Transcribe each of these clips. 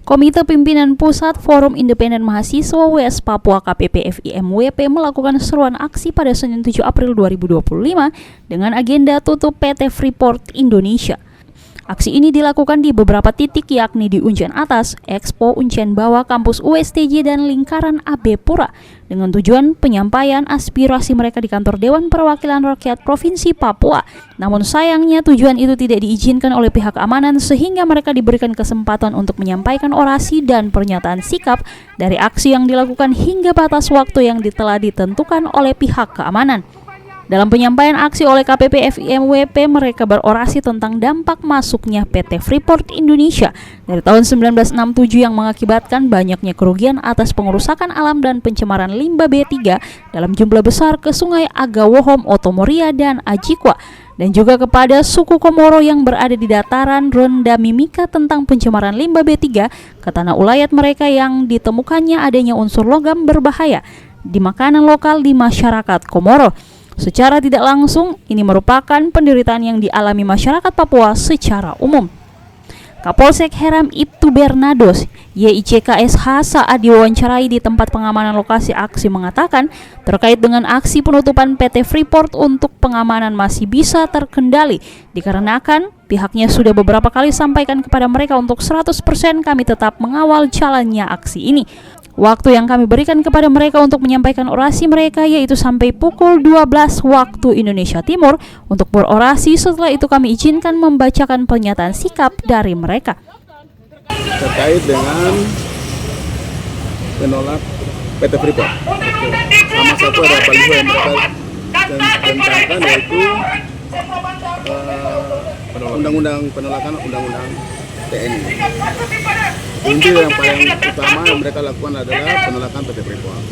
Komite Pimpinan Pusat Forum Independen Mahasiswa WS Papua KPPFI-MWP melakukan seruan aksi pada Senin 7 April 2025 dengan agenda tutup PT Freeport Indonesia. Aksi ini dilakukan di beberapa titik yakni di Uncian Atas, Expo Uncian Bawah, Kampus USTJ, dan lingkaran AB Pura dengan tujuan penyampaian aspirasi mereka di kantor Dewan Perwakilan Rakyat Provinsi Papua. Namun sayangnya tujuan itu tidak diizinkan oleh pihak keamanan sehingga mereka diberikan kesempatan untuk menyampaikan orasi dan pernyataan sikap dari aksi yang dilakukan hingga batas waktu yang telah ditentukan oleh pihak keamanan. Dalam penyampaian aksi oleh KPPFI-MWP, mereka berorasi tentang dampak masuknya PT Freeport Indonesia dari tahun 1967 yang mengakibatkan banyaknya kerugian atas pengerusakan alam dan pencemaran limbah B3 dalam jumlah besar ke Sungai Agawohom, Otomoria, dan Ajikwa, dan juga kepada suku Komoro yang berada di dataran rendah Mimika tentang pencemaran limbah B3 ke tanah ulayat mereka yang ditemukannya adanya unsur logam berbahaya di makanan lokal di masyarakat Komoro. Secara tidak langsung, ini merupakan penderitaan yang dialami masyarakat Papua secara umum. Kapolsek Heram Ibtu Bernados, YICKSH, saat diwawancarai di tempat pengamanan lokasi aksi mengatakan terkait dengan aksi penutupan PT Freeport untuk pengamanan masih bisa terkendali dikarenakan pihaknya sudah beberapa kali sampaikan kepada mereka untuk 100% kami tetap mengawal jalannya aksi ini. Waktu yang kami berikan kepada mereka untuk menyampaikan orasi mereka yaitu sampai pukul 12 waktu Indonesia Timur untuk berorasi. Setelah itu kami izinkan membacakan pernyataan sikap dari mereka. Terkait dengan menolak PT Freeport. Sama satu ada baliho yang mereka tentangkan yaitu penolakan undang-undang TNI. Inti yang paling utama yang mereka lakukan adalah penolakan PT Freeport.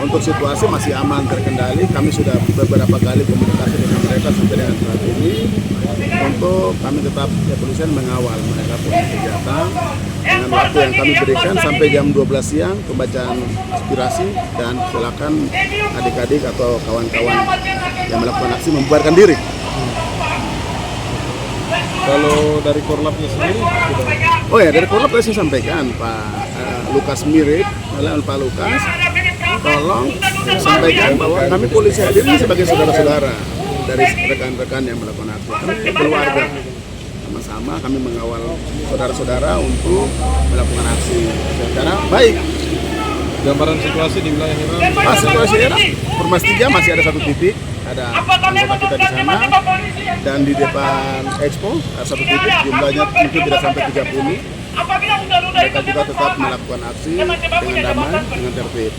Untuk situasi masih aman terkendali, kami sudah beberapa kali komunikasi dengan mereka sampai dengan saat ini untuk kami tetap kepolisian mengawal mereka punya kegiatan dengan waktu yang kami berikan sampai jam 12 siang pembacaan aspirasi, dan silakan adik-adik atau kawan-kawan yang melakukan aksi membubarkan diri. Kalau dari Korlapnya sendiri sudah? Oh ya, dari Korlap saya sampaikan Pak Lukas Mirip, Pak Lukas, tolong sampaikan bahwa kami polisi hadir ini sebagai saudara-saudara dari rekan-rekan yang melakukan aksi. Kami keluarga, sama-sama kami mengawal saudara-saudara untuk melakukan aksi secara baik. Gambaran situasi di wilayah Heram? Situasi Heram, Permas 3 masih ada satu titik, ada anggota kita di sana, dan di depan Expo ada satu titik, jumlahnya mungkin tidak sampai 30. Mereka juga tetap melakukan aksi dengan damai, dengan tertib.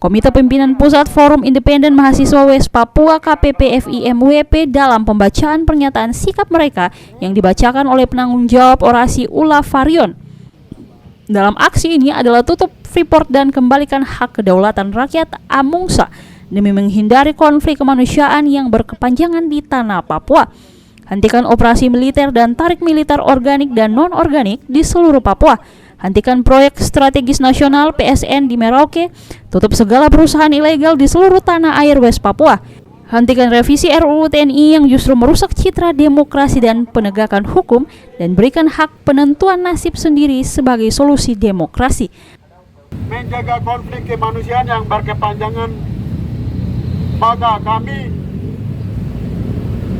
Komite Pimpinan Pusat Forum Independen Mahasiswa WS Papua KPPFI-MWP dalam pembacaan pernyataan sikap mereka yang dibacakan oleh penanggung jawab orasi Ula Farion. Dalam aksi ini adalah tutup Freeport dan kembalikan hak kedaulatan rakyat Amungsa demi menghindari konflik kemanusiaan yang berkepanjangan di tanah Papua. Hentikan operasi militer dan tarik militer organik dan non-organik di seluruh Papua. Hentikan proyek strategis nasional PSN di Merauke. Tutup segala perusahaan ilegal di seluruh tanah air West Papua. Hentikan revisi RUU TNI yang justru merusak citra demokrasi dan penegakan hukum, dan berikan hak penentuan nasib sendiri sebagai solusi demokrasi. Menjaga konflik kemanusiaan yang berkepanjangan, maka kami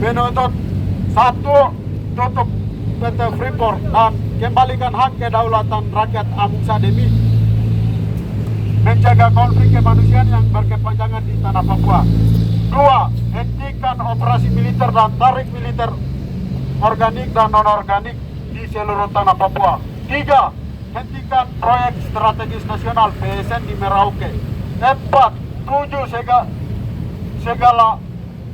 menuntut satu, tutup PT Freeport dan kembalikan hak kedaulatan rakyat Amungsa demi menjaga konflik kemanusiaan yang berkepanjangan di tanah Papua. 2. Hentikan operasi militer dan tarik militer organik dan non-organik di seluruh tanah Papua. 3. Hentikan proyek strategis nasional PSN di Merauke. 4.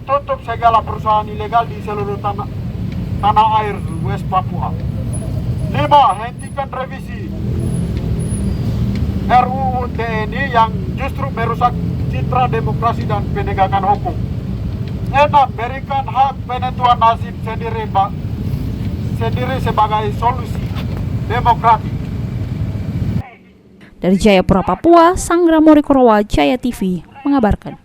Tutup segala perusahaan ilegal di seluruh tanah air West Papua. 5. Hentikan revisi RUU TNI yang justru merusak citra demokrasi dan penegakan hukum. 6. Berikan hak penentuan nasib sendiri sebagai solusi demokratik. Dari Jayapura, Papua, Sanggra Morikorowa, Jaya TV mengabarkan.